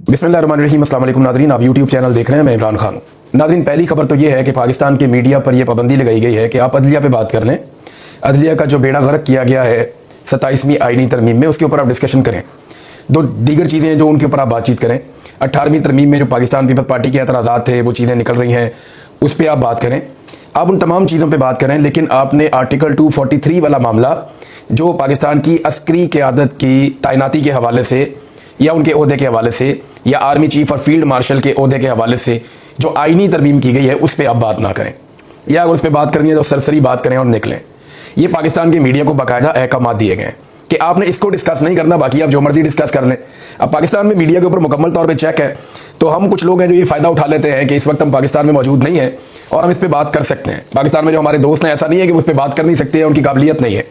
बिस्मिल्लाहिर्रहमानिर्रहीम। अस्सलाम वालेकुम नाज़रीन, आप यूट्यूब चैनल देख रहे हैं, मैं इमरान खान हूँ। नाज़रीन, पहली खबर तो ये है कि पाकिस्तान के मीडिया पर यह पाबंदी लगाई गई है कि आप अदलिया पे बात कर लें। अदलिया का जो बेड़ा गर्क किया गया है 27वीं आईनी तरमीम में, उसके ऊपर आप डिस्कशन करें। दो दीगर चीज़ें हैं जो उनके ऊपर आप बातचीत करें। 18वीं तरमीम में जो पाकिस्तान पीपल्स पार्टी के एतराज़ात थे, वो चीज़ें निकल रही हैं, उस पर आप बात करें। आप उन तमाम चीज़ों पर बात करें, लेकिन आपने आर्टिकल 243 वाला मामला जो पाकिस्तान की अस्करी क़यादत की तैनाती के हवाले से या उनके ओहदे के हवाले से या आर्मी चीफ और फील्ड मार्शल के ओहदे के हवाले से जो आईनी तरमीम की गई है, उस पर आप बात ना करें, या अगर उस पर बात करनी है तो सरसरी बात करें और निकलें। ये पाकिस्तान के मीडिया को बाकायदा अहकाम दिए गए हैं कि आपने इसको डिस्कस नहीं करना, बाकी आप जो मर्जी डिस्कस कर लें। अब पाकिस्तान में मीडिया के ऊपर मुकम्मल तौर पर चेक है, तो हम कुछ लोग हैं जो ये फ़ायदा उठा लेते हैं कि इस वक्त हम पाकिस्तान में मौजूद नहीं है और हम इस पर बात कर सकते हैं। पाकिस्तान में जो हमारे दोस्त हैं, ऐसा नहीं है कि उस पर बात कर नहीं सकते हैं, उनकी काबिलियत नहीं है।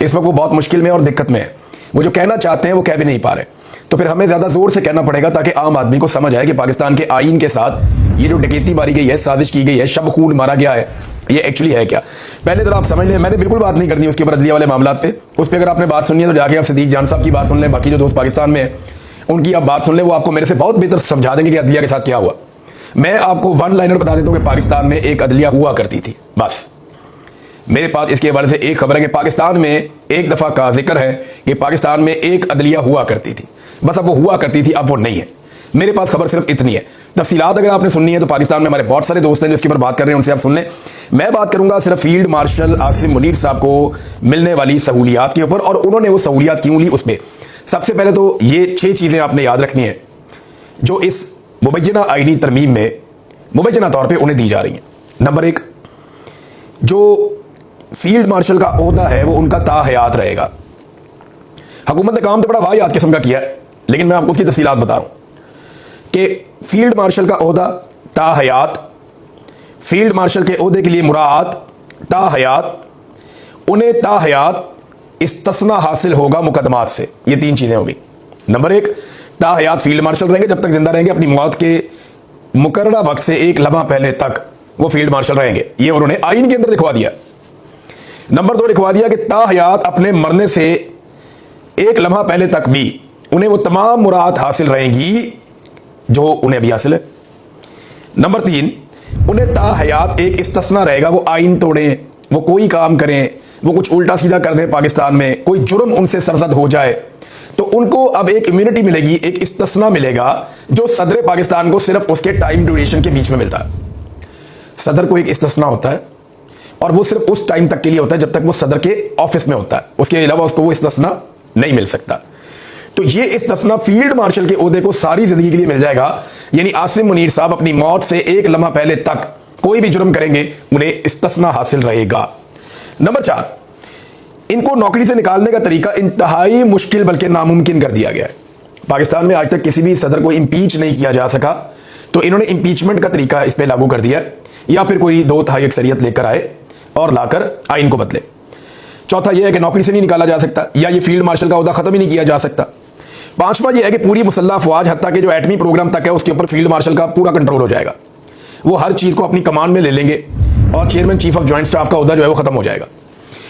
इस वक्त वो बहुत मुश्किल में और दिक्कत में है, वो जो कहना चाहते हैं वो कह भी नहीं पा रहे। तो फिर हमें ज़्यादा ज़ोर से कहना पड़ेगा ताकि आम आदमी को समझ आए कि पाकिस्तान के आइन के साथ ये जो डकैती मारी गई है, साजिश की गई है, शब खून मारा गया है, ये एक्चुअली है क्या। पहले जरा आप समझ लें, मैंने बिल्कुल बात नहीं करनी उसके ऊपर अदलिया वाले मामला पे। उस पर अगर आपने बात सुननी है तो जाके आप सिद्दीक जान साहब की बात सुन लें, बाकी जो दोस्त पाकिस्तान में हैं उनकी आप बात सुन लें, वो आपको मेरे से बहुत बेहतर समझा देंगे कि अदलिया के साथ क्या हुआ। मैं आपको वन लाइनर बता देता हूँ कि पाकिस्तान में एक अदलिया हुआ करती थी, बस। मेरे पास इसके हवाले से एक खबर है कि पाकिस्तान में एक दफ़ा का जिक्र है कि पाकिस्तान में एक अदलिया हुआ करती थी, बस। अब वो हुआ करती थी, अब वो नहीं है। मेरे पास खबर सिर्फ इतनी है। तफसीलात अगर आपने सुननी है तो पाकिस्तान में हमारे बहुत सारे दोस्त हैं जो इसके ऊपर बात कर रहे हैं, उनसे आप सुन लें। मैं बात करूंगा सिर्फ फील्ड मार्शल आसिम मुनीर साहब को मिलने वाली सहूलियात के ऊपर, और उन्होंने वो सहूलियात क्यों ली उस पर। सबसे पहले तो ये 6 चीज़ें आपने याद रखनी है जो इस मुबैना आईनी तरमीम में मुबैना तौर पर उन्हें दी जा रही हैं। नंबर 1, जो फील्ड मार्शल का ओहदा है वो उनका ताहयात रहेगा। हुकूमत ने काम तो बड़ा वाहियात किस्म का किया है, लेकिन मैं आपको उसकी तफसीलात बता रहा हूँ कि फील्ड मार्शल का ओहदा ताहयात, फील्ड मार्शल के ओहदे के लिए मुराद ताहयात, उन्हें ताहयात इस्तस्ना हासिल होगा मुकदमात से। ये 3 चीज़ें होगी। नंबर 1, ताहयात फील्ड मार्शल रहेंगे, जब तक जिंदा रहेंगे, अपनी मौत के मुकर्ररा वक्त से एक लम्हा पहले तक वो फील्ड मार्शल रहेंगे। ये उन्होंने आइन के अंदर लिखवा दिया। नंबर 2 लिखवा दिया कि ताहयात अपने मरने से एक लम्हा पहले तक भी उन्हें वो तमाम मुराद हासिल रहेंगी जो उन्हें अभी हासिल है। नंबर 3, उन्हें ताहयात एक इस्तस्ना रहेगा, वो आइन तोड़ें, वो कोई काम करें, वो कुछ उल्टा सीधा कर दें, पाकिस्तान में कोई जुर्म उनसे सरजद हो जाए तो उनको अब एक इम्यूनिटी मिलेगी, एक इस्तस्ना मिलेगा जो सदर पाकिस्तान को सिर्फ उसके टाइम ड्यूरेशन के बीच में मिलता है। सदर को एक इस्तस्ना होता है और वो सिर्फ उस टाइम तक के लिए होता है जब तक वो सदर के ऑफिस में होता है, उसके अलावा उसको वो इस्तस्ना नहीं मिल सकता। तो ये इस्तस्ना फील्ड मार्शल के ओहदे को सारी जिंदगी के लिए मिल जाएगा। यानी आसिम मुनीर साहब अपनी मौत से एक लम्हा पहले तक कोई भी जुर्म करेंगे, उन्हें इस्तस्ना हासिल रहेगा। नंबर 4, इनको नौकरी से निकालने का तरीका इंतहाई मुश्किल बल्कि नामुमकिन कर दिया गया है। पाकिस्तान में आज तक किसी भी सदर को इम्पीच नहीं किया जा सका, तो इन्होंने इम्पीचमेंट का तरीका इस पर लागू कर दिया, या फिर कोई 2/3 अक्सरियत लेकर आए और लाकर आइन को बदले। चौथा यह है कि नौकरी से नहीं निकाला जा सकता, या ये फील्ड मार्शल का ओहदा खत्म ही नहीं किया जा सकता। 5वां यह है कि पूरी मुसल्लह अफवाज हत्ता के जो एटमी प्रोग्राम तक है उसके ऊपर फील्ड मार्शल का पूरा कंट्रोल हो जाएगा। वो हर चीज़ को अपनी कमान में ले लेंगे और chairman chief of joint staff का ओहदा जो है वो खत्म हो जाएगा।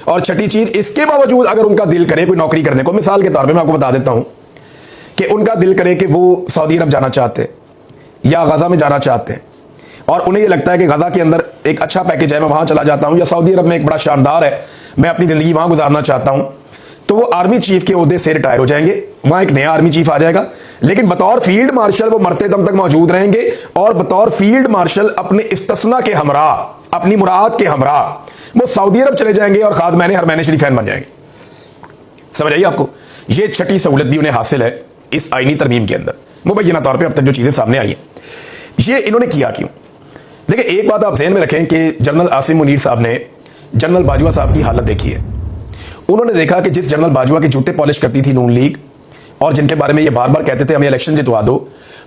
और छठी चीज़, इसके बावजूद अगर उनका दिल करे कोई नौकरी करने को, मिसाल के तौर पर मैं आपको बता देता हूँ कि उनका दिल करे कि वो सऊदी अरब जाना चाहते हैं या गजा में जाना चाहते हैं, और उन्हें ये लगता है कि गजा के अंदर एक अच्छा पैकेज है, मैं वहाँ चला जाता हूँ, या सऊदी अरब में एक बड़ा शानदार है, मैं अपनी ज़िंदगी वहाँ गुजारना चाहता हूँ, तो वो आर्मी चीफ के ओहदे से रिटायर हो जाएंगे, वहाँ एक नया आर्मी चीफ आ जाएगा। लेकिन बतौर फील्ड मार्शल वो मरते दम तक मौजूद रहेंगे, और बतौर फील्ड मार्शल अपने इस्तस्ना के हमरा, अपनी मुराद के हमरा वो सऊदी अरब चले जाएंगे और खाद महीने हर महीने शरीफैन बन जाएंगे। समझ आइए आपको। ये छठी सहूलत भी उन्हें हासिल है इस आईनी तरमीम के अंदर, मुबैना तौर पर अब तक जो चीज़ें सामने आई हैं। ये इन्होंने किया क्यों? देखिए, एक बात आप ज़हन में रखें कि जनरल आसिम मुनीर साहब ने जनरल बाजवा साहब की हालत देखी है। उन्होंने देखा कि जिस जनरल बाजवा के जूते पॉलिश करती थी नून लीग, और जिनके बारे में ये बार बार कहते थे हमें इलेक्शन जितवा दो,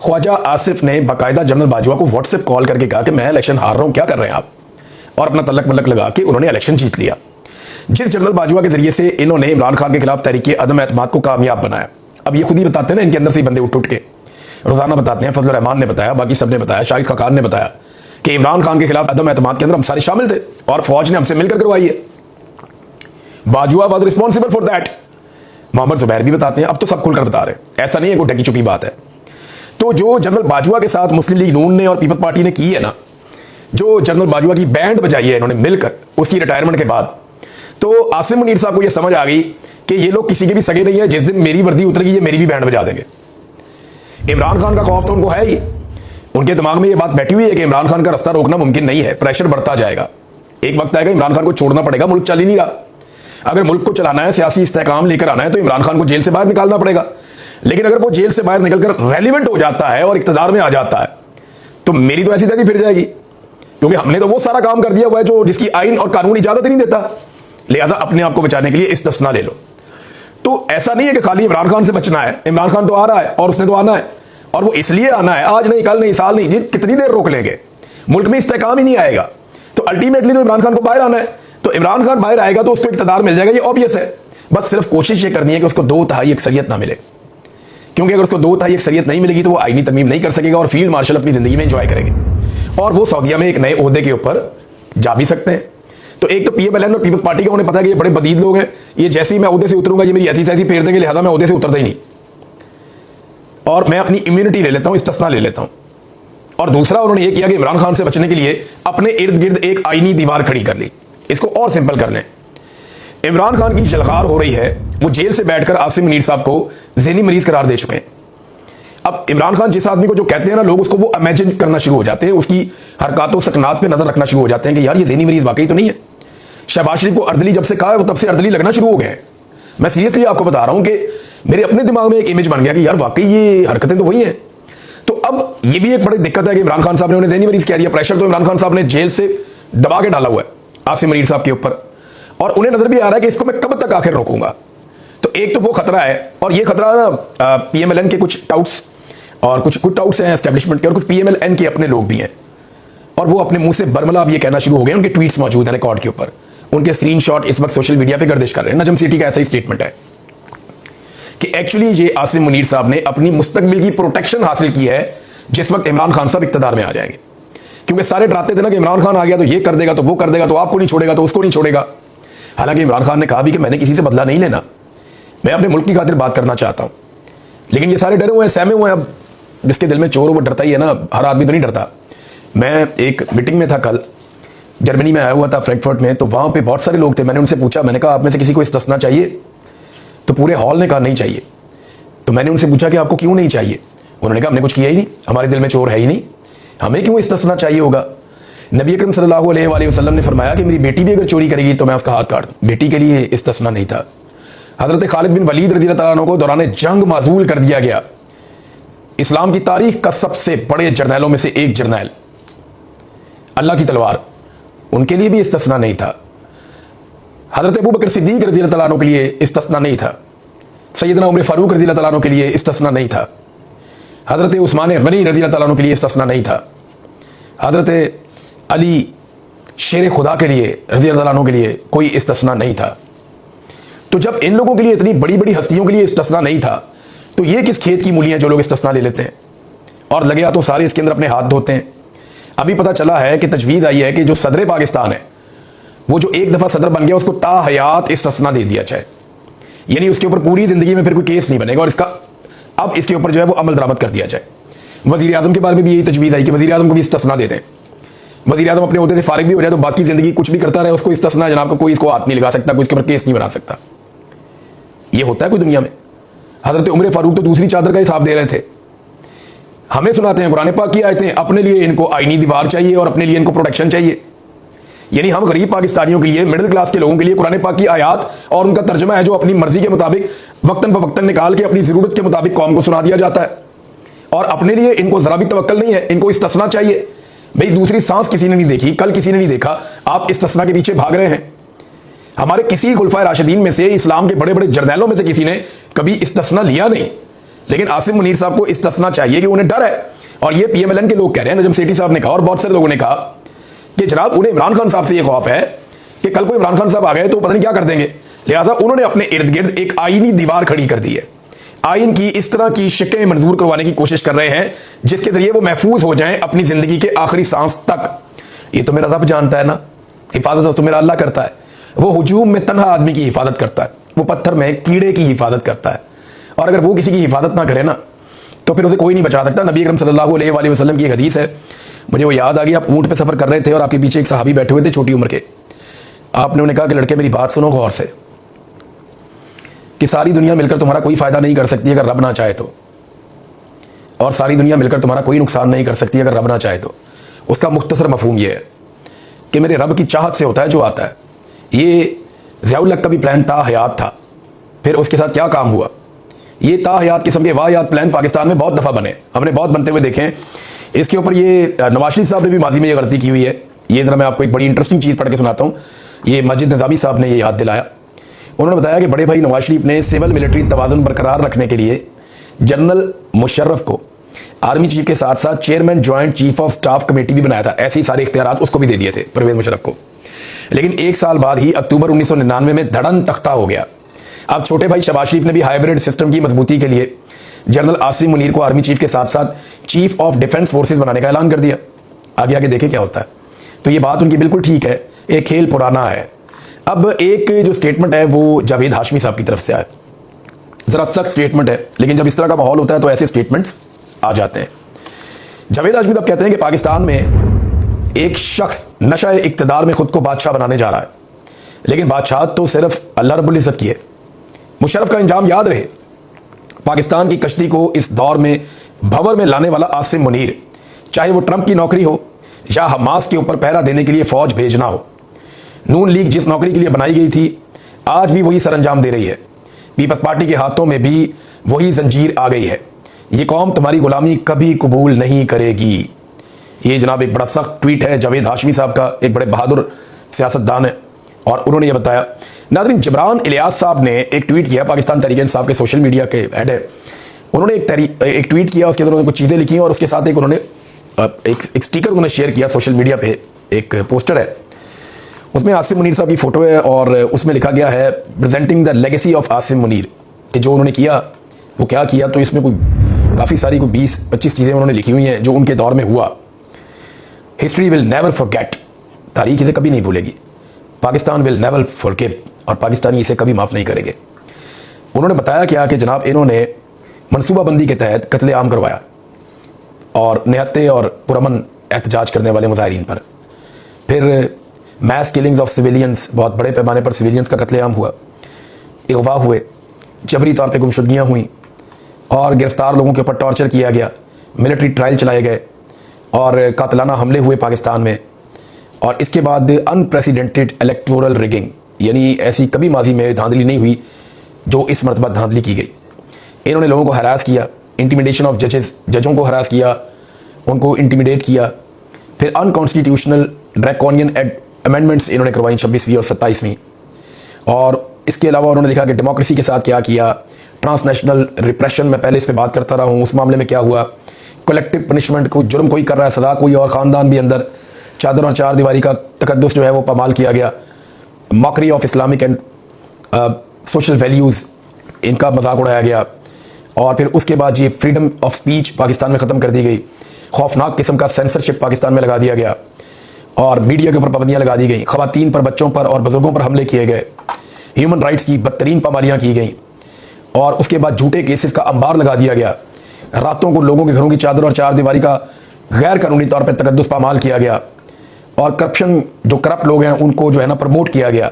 ख्वाजा आसिफ ने बाकायदा जनरल बाजवा को व्हाट्सएप कॉल करके कहा कि मैं इलेक्शन हार रहा हूँ, क्या कर रहे हैं आप, और अपना तलक मलक लगा के उन्होंने इलेक्शन जीत लिया। जिस जनरल बाजवा के जरिए से इन्होंने इमरान खान के खिलाफ तहरीक अदम एतमाद को कामयाब बनाया। अब ये खुद ही बताते हैं ना, इनके अंदर से बंदे उठ के रोजाना बताते हैं, फजल रहमान ने बताया, बाकी सब ने बताया, शाहिद खाकान ने बताया कि इमरान खान के खिलाफ अदम एतमाद के अंदर हम सारे शामिल थे और फौज ने हमसे मिलकर करवाई है। Bajwa was responsible for that. Mohammad Zubair भी बताते हैं, अब तो सब खुलकर बता रहे हैं, ऐसा नहीं है कोई ढकी चुकी बात है। तो जो जनरल बाजवा के साथ मुस्लिम लीग नून ने और पीपल्स पार्टी ने की है ना, जो जनरल बाजवा की बैंड बजाई है इन्होंने मिलकर उसकी रिटायरमेंट के बाद, तो आसिम मुनीर साहब को यह समझ आ गई कि ये लोग किसी के भी सगे नहीं है, जिस दिन मेरी वर्दी उतरेगी ये मेरी भी बैंड बजा देंगे। इमरान खान का खौफ तो उनको है ही, उनके दिमाग में ये बात बैठी हुई है कि इमरान खान का रास्ता रोकना मुमकिन नहीं है, प्रेशर बढ़ता जाएगा, एक वक्त आएगा इमरान खान को छोड़ना पड़ेगा, मुल्क चल ही नहीं रहा। अगर मुल्क को चलाना है, सियासी इस्तेहकाम लेकर आना है, तो इमरान खान को जेल से बाहर निकालना पड़ेगा। लेकिन अगर वो जेल से बाहर निकलकर रेलिवेंट हो जाता है और इक्तदार में आ जाता है, तो मेरी तो ऐसी तैसी फिर जाएगी, क्योंकि हमने तो वो सारा काम कर दिया हुआ है जो जिसकी आइन और कानून इजाजत ही नहीं देता। लिहाजा अपने आप को बचाने के लिए इस्तिस्ना ले लो। तो ऐसा नहीं है कि खाली इमरान खान से बचना है, इमरान खान तो आ रहा है और उसने तो आना है, और वो इसलिए आना है, आज नहीं, कल नहीं, साल नहीं, कितनी देर रोक लेंगे, मुल्क में इस्तेहकाम ही नहीं आएगा। तो अल्टीमेटली तो इमरान खान को बाहर आना है, तो इमरान खान बाहर आएगा तो उसको इक़्तिदार मिल जाएगा, ये ऑब्वियस है। बस सिर्फ कोशिश ये करनी है कि उसको 2/3 अक्सरियत ना मिले, क्योंकि अगर उसको 2/3 अक्सरियत नहीं मिलेगी तो वो आईनी तरमीम नहीं कर सकेगा और फील्ड मार्शल अपनी जिंदगी में एंजॉय करेंगे, और वो सऊदीया में एक नए ओहदे के ऊपर जा भी सकते हैं। तो एक तो PMLN और पीपल्स पार्टी का उन्हें पता है कि ये बड़े बदीद लोग हैं, ये जैसे ही मैं ओहदे से उतरूंगा ये मेरी ऐसी तैसी फेर देंगे, लिहाजा मैं ओहदे से उतरता ही नहीं, और मैं अपनी इम्यूनिटी ले लेता हूं, इस्तिस्ना ले लेता हूं। और दूसरा उन्होंने ये किया कि इमरान खान से बचने के लिए अपने इर्द गिर्द एक आईनी दीवार खड़ी कर ली। इसको और सिंपल कर लें, इमरान खान की जलखार हो रही है, वो जेल से बैठकर आसिम मुनीर साहब को ज़हनी मरीज करार दे चुके हैं। अब इमरान खान जिस आदमी को जो कहते हैं ना लोग, उसको वो इमेजिन करना शुरू हो जाते हैं, उसकी हरकतों सकनात पे नजर रखना शुरू हो जाते हैं कि यार ये ज़हनी मरीज वाकई तो नहीं है। शहबाज शरीफ को अर्दली जब से कहा है वो तब से अर्दली लगना शुरू हो गए हैं। मैं सीरियसली आपको बता रहा हूं कि मेरे अपने दिमाग में एक इमेज बन गया कि यार वाकई ये हरकतें तो वही हैं। तो अब ये भी एक बड़ी दिक्कत है कि इमरान खान साहब ने उन्हें ज़हनी मरीज कह दिया। प्रेशर तो इमरान खान साहब ने जेल से दबा के डाला हुआ है आसिम मुनीर साहब के ऊपर, और उन्हें नजर भी आ रहा है कि इसको मैं कब तक आखिर रोकूंगा। तो एक तो वो खतरा है, और ये खतरा ना PMLN के कुछ टाउट्स और कुछ टाउट्स हैं एस्टेब्लिशमेंट के, और कुछ PMLN के अपने लोग भी हैं, और वो अपने मुंह से बरमला अब ये कहना शुरू हो गए, उनके ट्वीट्स मौजूद हैं रिकॉर्ड के ऊपर, उनके स्क्रीनशॉट इस वक्त सोशल मीडिया पे गर्दिश कर रहे हैं। नजम सिटी का ऐसा ही स्टेटमेंट है कि एक्चुअली ये आसिम मुनीर साहब ने अपनी मुस्तकबिल की प्रोटेक्शन हासिल की है जिस वक्त इमरान खान साहब इक्तदार में आ जाएंगे, क्योंकि सारे डराते थे ना कि इमरान खान आ गया तो ये कर देगा, तो वो कर देगा, तो आपको नहीं छोड़ेगा, तो उसको नहीं छोड़ेगा। हालांकि इमरान खान ने कहा भी कि मैंने किसी से बदला नहीं लेना, मैं अपने मुल्क की खातिर बात करना चाहता हूं। लेकिन ये सारे डरे हुए हैं, सहमे हुए हैं। अब जिसके दिल में चोर हो वो डरता ही है ना, हर आदमी तो नहीं डरता। मैं एक मीटिंग में था, कल जर्मनी में आया हुआ था, फ्रैंकफर्ट में, तो वहां पे बहुत सारे लोग थे। मैंने उनसे पूछा, मैंने कहा आप में से किसी को इस्तिस्ना चाहिए? तो पूरे हॉल ने कहा नहीं चाहिए। तो मैंने उनसे पूछा कि आपको क्यों नहीं चाहिए? उन्होंने कहा हमने कुछ किया ही नहीं, हमारे दिल में चोर है ही नहीं, हमें क्यों इस्तिस्ना चाहिए होगा। नबी अकरम सल्लल्लाहु अलैहि वसल्लम ने फरमाया कि मेरी बेटी भी अगर चोरी करेगी तो मैं उसका हाथ काट दूं। बेटी के लिए इस्तिस्ना नहीं था। हजरत खालिद बिन वलीद रज़ी अल्लाह तआला अन्हु को दौरान जंग माजूल कर दिया गया। इस्लाम की तारीख का सबसे बड़े जर्नैलों में से एक जर्नैल, अल्लाह की तलवार, उनके लिए भी इस्तिस्ना नहीं था। हजरत अबू बकर सिद्दीक रज़ी अल्लाह तआला अन्हु के लिए इस्तिस्ना नहीं था। सैयदना उमर फारूक रज़ी अल्लाह तआला अन्हु के लिए इस्तिस्ना नहीं था। हजरत उस्मान गनी रज़ी अल्लाह तआला अन्हु के लिए इस्तिस्ना नहीं था। हजरत अली शेर खुदा के लिए रज़ी अल्लाह अन्हु के लिए कोई इस्तिस्ना नहीं था। तो जब इन लोगों के लिए, इतनी बड़ी बड़ी हस्तियों के लिए इस्तिस्ना नहीं था, तो ये किस खेत की मूलियां जो लोग इस्तिस्ना ले लेते हैं और लगे हाथों सारे इसके अंदर अपने हाथ धोते हैं। अभी पता चला है कि तजवीज़ आई है कि जो सदर पाकिस्तान है, वो जो एक दफ़ा सदर बन गया उसको ता हयात इस्तिस्ना दे दिया जाए, यानी उसके ऊपर पूरी ज़िंदगी में फिर कोई केस नहीं बनेगा, और इसका अब इसके ऊपर जो है वो अमल दरामद कर दिया जाए। वज़ीर आज़म के बारे में भी यही तजवीज़ आई कि वज़ीर आज़म को भी इस्तिस्ना दे दें। वज़ीर आज़म अपने ओहदे से फारिग भी हो जाए तो बाकी ज़िंदगी कुछ भी करता रहे, उसको इस्तिस्ना जनाब को कोई इसको हाथ नहीं लगा सकता, कोई इसके ऊपर केस नहीं बना सकता। ये होता है कोई दुनिया में? हज़रत उमर फारूक तो दूसरी चादर का हिसाब दे रहे थे। हमें सुनाते हैं कुरान पाक की आयतें, अपने लिए इनको आईनी दीवार चाहिए और अपने लिए इनको प्रोटेक्शन चाहिए। यानी हम गरीब पाकिस्तानियों के लिए, मिडिल क्लास के लोगों के लिए कुरान पाक की आयात और उनका तर्जमा है जो अपनी मर्जी के मुताबिक वक्तन ब वक्तन निकाल के अपनी ज़रूरत के मुताबिक कौम को सुना दिया जाता है, और अपने लिए इनको ज़रा भी तवक्कल नहीं है, इनको इस्तिस्ना चाहिए। भाई दूसरी सांस किसी ने नहीं देखी, कल किसी ने नहीं देखा, आप इस्तिस्ना के पीछे भाग रहे हैं। हमारे किसी खुलफाए राशिदीन में से, इस्लाम के बड़े बड़े जर्नैलों में से किसी ने कभी इस्तिस्ना लिया नहीं, लेकिन आसिम मुनीर साहब को इस्तिस्ना चाहिए कि उन्हें डर है। और ये PMLN के लोग कह रहे हैं, नजम सेठी साहब ने कहा और बहुत सारे लोगों ने कहा कि जनाब उन्हें इमरान खान साहब से ये खौफ है कि कल को इमरान खान साहब आ गए तो पता नहीं क्या कर देंगे, लिहाजा उन्होंने अपने इर्द गिर्द एक आईनी दीवार खड़ी कर दी है। आइन की इस तरह की शिकें मंजूर करवाने की कोशिश कर रहे हैं जिसके जरिए वो महफूज हो जाएं अपनी जिंदगी के आखिरी सांस तक। ये तो मेरा रब जानता है ना, हिफाजत तो मेरा अल्लाह करता है। वो हुजूम में तन्हा आदमी की हिफाजत करता है, वो पत्थर में कीड़े की हिफाजत करता है। और अगर वो किसी की हिफाजत ना करे ना, तो फिर उसे कोई नहीं बचा सकता। नबी अकरम सल्लल्लाहु अलैहि वसल्लम की एक हदीस है, मुझे वो याद आ गई। आप ऊँट पे सफ़र कर रहे थे और आपके पीछे एक सहाबी बैठे हुए थे छोटी उम्र के। आपने उन्हें कहा कि लड़के मेरी बात सुनो गौर से, कि सारी दुनिया मिलकर तुम्हारा कोई फ़ायदा नहीं कर सकती अगर रब ना चाहे तो, और सारी दुनिया मिलकर तुम्हारा कोई नुकसान नहीं कर सकती अगर रब ना चाहे तो। उसका मुख्तसर मफहूम ये है कि मेरे रब की चाहत से होता है जो आता है। ये ज़ियाउल हक का भी प्लान ता हयात था, फिर उसके साथ क्या काम हुआ। ये ता हयात किस्म के वाहियात प्लान पाकिस्तान में बहुत दफ़ा बने, हमने बहुत बनते हुए देखे हैं। इसके ऊपर ये नवाज शरीफ साहब ने भी माजी में ये गलती की हुई है। ये ज़रा मैं आपको एक बड़ी इंटरेस्टिंग चीज़ पढ़ के सुनाता हूँ। ये मस्जिद निज़ामी साहब ने ये याद दिलाया। उन्होंने बताया कि बड़े भाई नवाज शरीफ ने सिविल मिलिट्री तवाज़ुन बरकरार रखने के लिए जनरल मुशर्रफ को आर्मी चीफ के साथ साथ chairman joint chief of staff committee भी बनाया था। ऐसे ही सारे इख्तियारात उसको भी दे दिए थे परवेज़ मुशर्रफ को। लेकिन एक साल बाद ही अक्टूबर 1999 में धड़न तख्ता हो गया। अब छोटे भाई शहबाज शरीफ ने भी हाइब्रिड सिस्टम की मजबूती के लिए जनरल आसिम मुनीर को आर्मी चीफ के साथ साथ चीफ ऑफ डिफेंस फोर्सेज बनाने का ऐलान कर दिया। आगे आगे देखें क्या होता है। तो ये बात उनकी बिल्कुल ठीक है, एक खेल पुराना है। अब एक जो स्टेटमेंट है वो जावेद हाशमी साहब की तरफ से आया, ज़रा सख्त स्टेटमेंट है, लेकिन जब इस तरह का माहौल होता है तो ऐसे स्टेटमेंट्स आ जाते हैं। जावेद हाशमी साहब कहते हैं कि पाकिस्तान में एक शख्स नशा इक़्तिदार में खुद को बादशाह बनाने जा रहा है, लेकिन बादशाह तो सिर्फ अल्लाह रब्बुल इज़्ज़त की है। मुशर्रफ का इंजाम याद रहे, पाकिस्तान की कश्ती को इस दौर में भंवर में लाने वाला आसिम मुनीर, चाहे वो ट्रंप की नौकरी हो या हमास के ऊपर पहरा देने के लिए फौज भेजना हो। नून लीग जिस नौकरी के लिए बनाई गई थी आज भी वही सरअंजाम दे रही है। पीपल्स पार्टी के हाथों में भी वही जंजीर आ गई है। ये कौम तुम्हारी गुलामी कभी कबूल नहीं करेगी। ये जनाब एक बड़ा सख्त ट्वीट है जावेद हाशमी साहब का, एक बड़े बहादुर सियासतदान है, और उन्होंने ये बताया। नाज़रीन, जबरान इलियास साहब ने एक ट्वीट किया, पाकिस्तान तहरीक इंसाफ के सोशल मीडिया के हेड है। उन्होंने एक ट्वीट किया, उसके अंदर उन्होंने कुछ चीज़ें लिखी और उसके साथ एक उन्होंने एक स्टिकर उन्होंने शेयर किया सोशल मीडिया पे। एक पोस्टर है, उसमें आसिम मुनीर साहब की फ़ोटो है और उसमें लिखा गया है presenting the legacy of Asim Munir, कि जो उन्होंने किया वो क्या किया। तो इसमें कोई काफ़ी सारी कोई 20-25 चीज़ें उन्होंने लिखी हुई हैं जो उनके दौर में हुआ। हिस्ट्री विल नेवर फॉरगेट, तारीख इसे कभी नहीं भूलेगी। पाकिस्तान विल नेवर फॉरगिव, और पाकिस्तानी इसे कभी माफ़ नहीं करेंगे। उन्होंने बताया क्या कि जनाब इन्होंने मनसूबाबंदी के तहत कत्लेआम करवाया और निहत्ते और पुरअमन एहतजाज करने वाले मुजाहिरीन पर। फिर मैस किलिंग्स ऑफ सिविलियंस, बहुत बड़े पैमाने पर सिविलियंस का कत्लेआम हुआ, अगवा हुए, जबरी तौर पे गुमशुदगियाँ हुई और गिरफ्तार लोगों के ऊपर टॉर्चर किया गया, मिलिट्री ट्रायल चलाए गए और कातलाना हमले हुए पाकिस्तान में। और इसके बाद अनप्रेसिडेंटेड इलेक्टोरल रिगिंग, यानी ऐसी कभी माजी में धांधली नहीं हुई जो इस मरतबा धांधली की गई। इन्होंने लोगों को हरास किया, इंटिमिडेशन ऑफ जजेस, जजों को हरास किया, उनको इंटिमिडेट किया। फिर अनकॉन्स्टिट्यूशनल ड्रैकोनियन अमेंडमेंट्स इन्होंने करवाई 26वीं और 27वीं। और इसके अलावा उन्होंने लिखा कि डेमोक्रेसी के साथ क्या किया, ट्रांसनेशनल रिप्रेशन, मैं पहले इस पर बात करता रहा हूँ, उस मामले में क्या हुआ, कलेक्टिव पनिशमेंट, को जुर्म कोई कर रहा है सज़ा कोई और, ख़ानदान भी अंदर, चादर और चार दीवारी का तकद्दुस जो है वो पामाल किया गया, mockery of Islamic and social values, इनका मजाक उड़ाया गया। और फिर उसके बाद ये फ्रीडम ऑफ स्पीच पाकिस्तान में ख़त्म कर दी गई, खौफनाक किस्म का सेंसरशिप पाकिस्तान में लगा दिया गया और मीडिया के ऊपर पाबंदियाँ लगा दी गई, ख़वातीन पर, बच्चों पर और बुजुर्गों पर हमले किए गए, ह्यूमन राइट्स की बदतरीन पामालियाँ की गई। और उसके बाद झूठे केसेस का अंबार लगा दिया गया, रातों को लोगों के घरों की चादर और चार दीवारी का गैर कानूनी तौर पर तकद्दुस पामाल किया गया और करप्शन, जो करप्ट लोग हैं उनको जो है ना प्रमोट किया गया,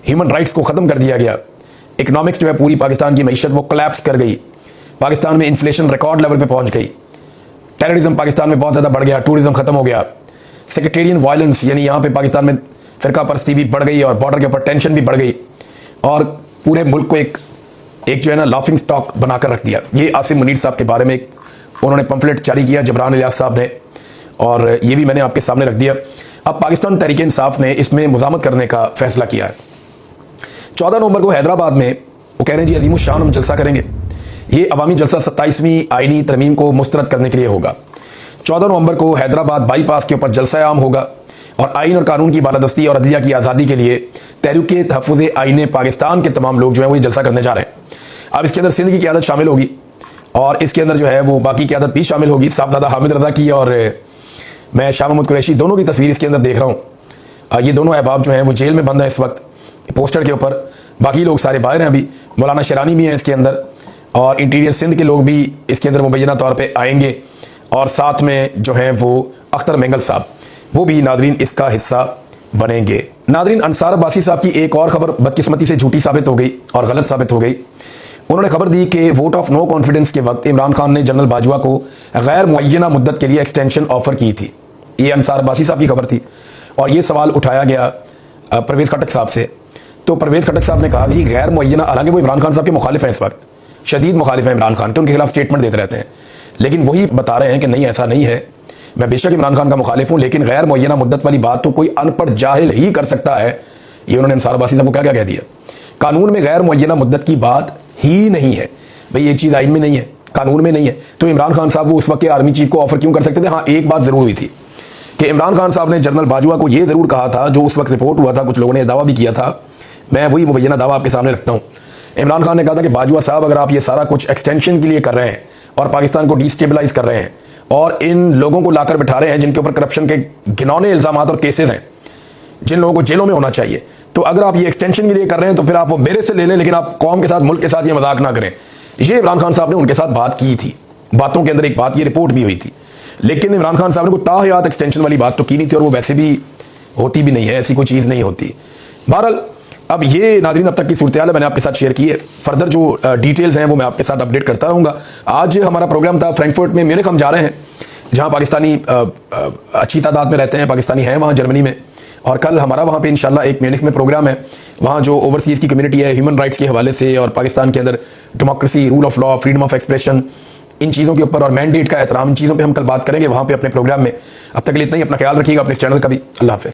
ह्यूमन राइट्स को ख़त्म कर दिया गया। इकनॉमिक्स जो है पूरी पाकिस्तान की मईशत वो कोलैप्स कर गई, पाकिस्तान में इन्फ्लेशन रिकॉर्ड लेवल पे पहुंच गई, टेररिज्म पाकिस्तान में बहुत ज़्यादा बढ़ गया, टूरिज्म ख़त्म हो गया, सेक्रेटेरियन वायलेंस यानी यहाँ पे पाकिस्तान में फ़िरका परस्ती भी बढ़ गई और बॉर्डर के ऊपर टेंशन भी बढ़ गई और पूरे मुल्क को एक जो है ना लाफिंग स्टॉक बनाकर रख दिया। ये आसिम मुनीर साहब के बारे में एक उन्होंने पम्फलेट जारी किया जबरान इलियास साहब ने, और ये भी मैंने आपके सामने रख दिया। अब पाकिस्तान तहरीक इंसाफ ने इसमें मुज़ामत करने का फैसला किया है। 14 नवंबर को हैदराबाद में वो कह रहे हैं जी अजीम शान हम जलसा करेंगे। ये अवामी जलसा 27वीं आईनी तरमीम को मुस्तरद करने के लिए होगा। 14 नवंबर को हैदराबाद बाईपास के ऊपर जलसा आम होगा और आइन और कानून की बालादस्ती और अदलिया की आज़ादी के लिए तहरीक तहफ़्फ़ुज़ आइन पाकिस्तान के तमाम लोग जो हैं वो जलसा करने जा रहे हैं। अब इसके अंदर सिंध की क़यादत शामिल होगी और इसके अंदर जो है वो बाकी क़यादत भी शामिल होगी। साहबज़ादा हामिद रज़ा की और मैं शाह महमूद कुरैशी दोनों की तस्वीर इसके अंदर देख रहा हूँ। ये दोनों अहबाब जो हैं वो जेल में बंद हैं इस वक्त पोस्टर के ऊपर, बाकी लोग सारे बाहर हैं। अभी मौलाना शरानी भी हैं इसके अंदर और इंटीरियर सिंध के लोग भी इसके अंदर मुबैना तौर पे आएंगे और साथ में जो है वो अख्तर मेंगल साहब वो भी नादरीन इसका हिस्सा बनेंगे। नादरीन, अंसार अब्बासी साहब की एक और खबर बदकिस्मती से झूठी साबित हो गई और गलत साबित हो गई। उन्होंने खबर दी कि वोट ऑफ नो कॉन्फिडेंस के वक्त इमरान खान ने जनरल बाजवा को गैर मुअय्यना मुद्दत के लिए एक्सटेंशन ऑफर की थी। ये अंसार अब्बासी साहब की खबर थी और ये सवाल उठाया गया परवेज़ खटक साहब से। तो परवेज़ खटक साहब ने कहा कि गैर मुअय्यना, हालांकि वो इमरान खान साहब के मुखालिफ हैं, इस वक्त शदीद मुखालिफ हैं इमरान खान के, उनके खिलाफ स्टेटमेंट देते रहते हैं, लेकिन वही बता रहे हैं कि नहीं ऐसा नहीं है, मैं बेशक इमरान खान का मुखालिफ हूँ, लेकिन गैर मुअय्यना मुद्दत वाली बात तो कोई अनपढ़ जाहिल ही कर सकता है। ये उन्होंने अंसार अब्बासी साहब को क्या क्या कह दिया। कानून में गैर मुअय्यना मुद्दत की बात ही नहीं है भाई, एक चीज़ आइन में नहीं है, कानून में नहीं है। तो इमरान खान साहब वो उस वक्त के आर्मी चीफ को ऑफर क्यों कर सकते थे। हाँ, एक बात ज़रूर हुई थी कि इमरान खान साहब ने जनरल बाजवा को ये ज़रूर कहा था, जो उस वक्त रिपोर्ट हुआ था, कुछ लोगों ने दावा भी किया था, मैं वही मुबैना दावा आपके सामने रखता हूँ। इमरान खान ने कहा था कि बाजवा साहब, अगर आप ये सारा कुछ एक्सटेंशन के लिए कर रहे हैं और पाकिस्तान को डिस्टेबलाइज कर रहे हैं और इन लोगों को लाकर बिठा रहे हैं जिनके ऊपर करप्शन के घिनौने इल्ज़ाम और केसेस हैं, जिन लोगों को जेलों में होना चाहिए, तो अगर आप ये एक्सटेंशन के लिए कर रहे हैं तो फिर आप वो मेरे से ले लें, लेकिन आप कौम के साथ, मुल्क के साथ ये मजाक ना करें। ये इमरान खान साहब ने उनके साथ बात की थी, बातों के अंदर एक बात, ये रिपोर्ट भी हुई थी, लेकिन इमरान खान साहब ने कोई ताहयात एक्सटेंशन वाली बात तो की नहीं थी और वो वैसे भी होती भी नहीं है, ऐसी कोई चीज़ नहीं होती। बहरहाल अब ये नाज़रीन अब तक की सूरत हाल है, मैंने आपके साथ शेयर की है। फर्दर जो डिटेल्स हैं वो मैं आपके साथ अपडेट करता रहूँगा। आज हमारा प्रोग्राम था फ्रैंकफर्ट में, म्यूनिख हम जा रहे हैं, जहाँ पाकिस्तानी अच्छी तादाद में रहते हैं, पाकिस्तानी हैं वहाँ जर्मनी में, और कल हमारा वहाँ पे इंशाल्लाह एक म्यूनिख में प्रोग्राम है। वहाँ जो ओवरसीज़ की कम्युनिटी है, ह्यूमन राइट्स के हवाले से और पाकिस्तान के अंदर democracy, rule of law, freedom of expression, इन चीज़ों के ऊपर और मैंडेट का एहतराम, इन चीज़ों पे हम कल बात करेंगे वहाँ पे अपने प्रोग्राम में। अब तक के लिए इतना ही, अपना ख्याल रखिएगा, अपने इस चैनल का भी। अल्लाह हाफ़िज़।